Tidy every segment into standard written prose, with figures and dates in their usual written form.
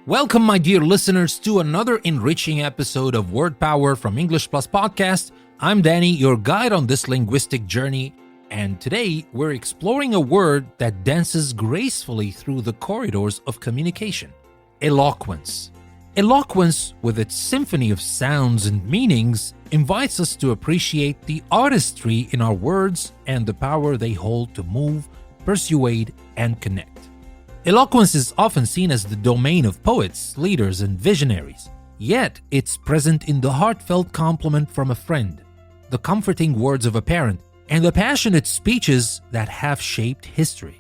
Welcome, my dear listeners, to another enriching episode of Word Power from English Plus Podcast. I'm Danny, your guide on this linguistic journey, and today we're exploring a word that dances gracefully through the corridors of communication: eloquence. Eloquence, with its symphony of sounds and meanings, invites us to appreciate the artistry in our words and the power they hold to move, persuade, and connect. Eloquence is often seen as the domain of poets, leaders, and visionaries. Yet, it's present in the heartfelt compliment from a friend, the comforting words of a parent, and the passionate speeches that have shaped history.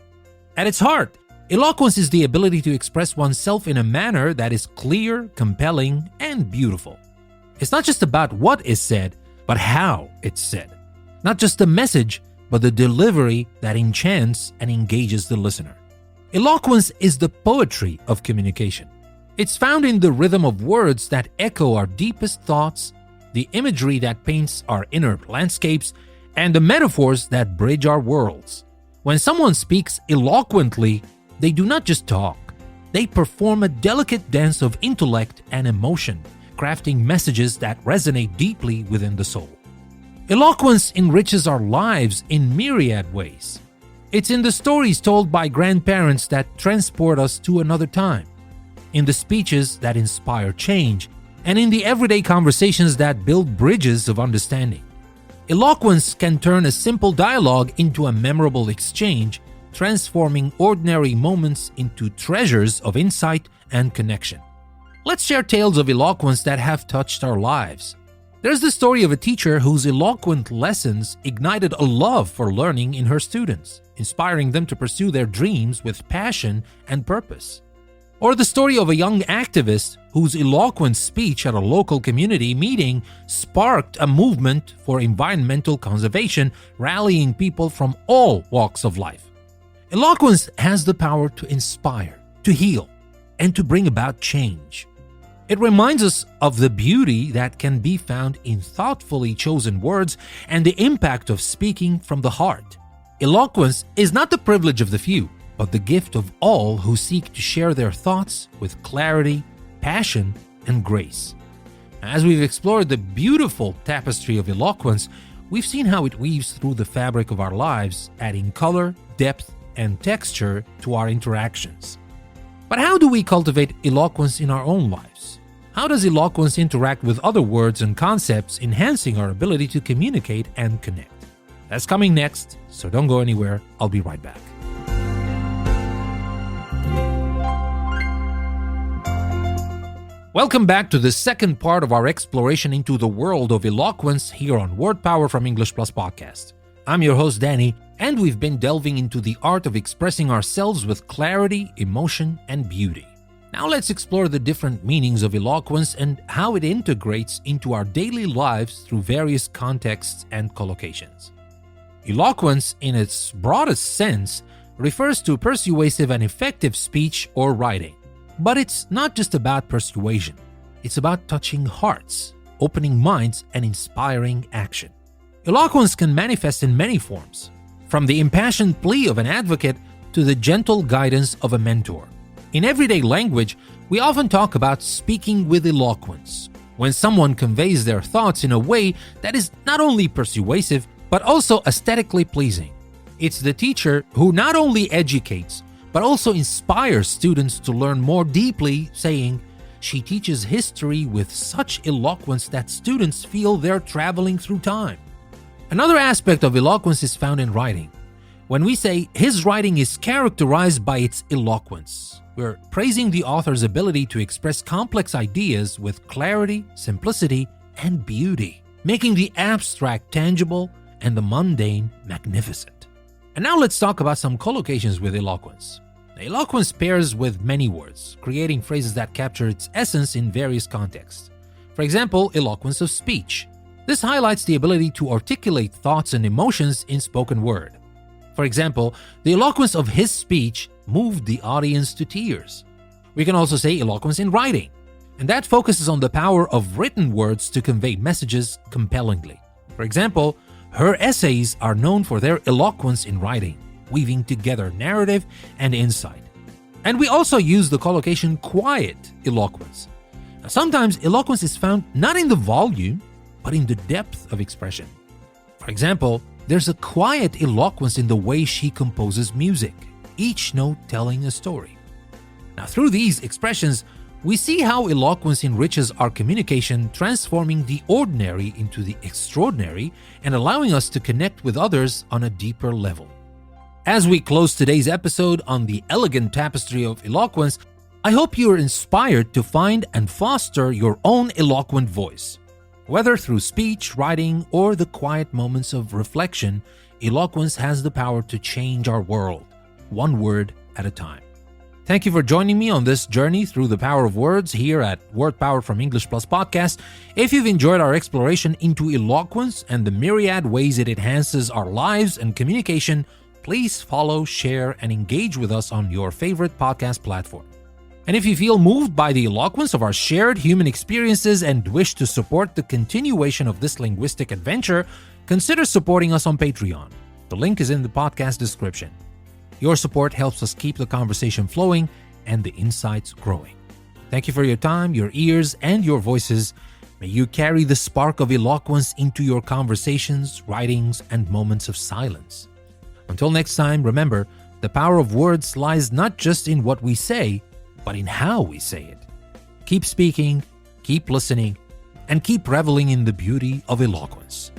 At its heart, eloquence is the ability to express oneself in a manner that is clear, compelling, and beautiful. It's not just about what is said, but how it's said. Not just the message, but the delivery that enchants and engages the listener. Eloquence is the poetry of communication. It's found in the rhythm of words that echo our deepest thoughts, the imagery that paints our inner landscapes, and the metaphors that bridge our worlds. When someone speaks eloquently, they do not just talk. They perform a delicate dance of intellect and emotion, crafting messages that resonate deeply within the soul. Eloquence enriches our lives in myriad ways. It's in the stories told by grandparents that transport us to another time, in the speeches that inspire change, and in the everyday conversations that build bridges of understanding. Eloquence can turn a simple dialogue into a memorable exchange, transforming ordinary moments into treasures of insight and connection. Let's share tales of eloquence that have touched our lives. There's the story of a teacher whose eloquent lessons ignited a love for learning in her students, inspiring them to pursue their dreams with passion and purpose. Or the story of a young activist whose eloquent speech at a local community meeting sparked a movement for environmental conservation, rallying people from all walks of life. Eloquence has the power to inspire, to heal, and to bring about change. It reminds us of the beauty that can be found in thoughtfully chosen words and the impact of speaking from the heart. Eloquence is not the privilege of the few, but the gift of all who seek to share their thoughts with clarity, passion, and grace. As we've explored the beautiful tapestry of eloquence, we've seen how it weaves through the fabric of our lives, adding color, depth, and texture to our interactions. But how do we cultivate eloquence in our own lives? How does eloquence interact with other words and concepts, enhancing our ability to communicate and connect? That's coming next, so don't go anywhere. I'll be right back. Welcome back to the second part of our exploration into the world of eloquence here on Word Power from English Plus Podcast. I'm your host, Danny, and we've been delving into the art of expressing ourselves with clarity, emotion, and beauty. Now let's explore the different meanings of eloquence and how it integrates into our daily lives through various contexts and collocations. Eloquence, in its broadest sense, refers to persuasive and effective speech or writing. But it's not just about persuasion. It's about touching hearts, opening minds, and inspiring action. Eloquence can manifest in many forms, from the impassioned plea of an advocate to the gentle guidance of a mentor. In everyday language, we often talk about speaking with eloquence, when someone conveys their thoughts in a way that is not only persuasive, but also aesthetically pleasing. It's the teacher who not only educates, but also inspires students to learn more deeply, saying, "She teaches history with such eloquence that students feel they're traveling through time." Another aspect of eloquence is found in writing. When we say his writing is characterized by its eloquence, we're praising the author's ability to express complex ideas with clarity, simplicity, and beauty, making the abstract tangible and the mundane magnificent. And now let's talk about some collocations with eloquence. Eloquence pairs with many words, creating phrases that capture its essence in various contexts. For example, eloquence of speech. This highlights the ability to articulate thoughts and emotions in spoken word. For example, the eloquence of his speech moved the audience to tears. We can also say eloquence in writing, and that focuses on the power of written words to convey messages compellingly. For example, her essays are known for their eloquence in writing, weaving together narrative and insight. And we also use the collocation quiet eloquence. Now, sometimes eloquence is found not in the volume, but in the depth of expression. For example, there's a quiet eloquence in the way she composes music, each note telling a story. Now, through these expressions, we see how eloquence enriches our communication, transforming the ordinary into the extraordinary and allowing us to connect with others on a deeper level. As we close today's episode on the elegant tapestry of eloquence, I hope you are inspired to find and foster your own eloquent voice. Whether through speech, writing, or the quiet moments of reflection, eloquence has the power to change our world, one word at a time. Thank you for joining me on this journey through the power of words here at Word Power from English Plus Podcast. If you've enjoyed our exploration into eloquence and the myriad ways it enhances our lives and communication, please follow, share, and engage with us on your favorite podcast platform. And if you feel moved by the eloquence of our shared human experiences and wish to support the continuation of this linguistic adventure, consider supporting us on Patreon. The link is in the podcast description. Your support helps us keep the conversation flowing and the insights growing. Thank you for your time, your ears, and your voices. May you carry the spark of eloquence into your conversations, writings, and moments of silence. Until next time, remember, the power of words lies not just in what we say, but in how we say it. Keep speaking, keep listening, and keep reveling in the beauty of eloquence.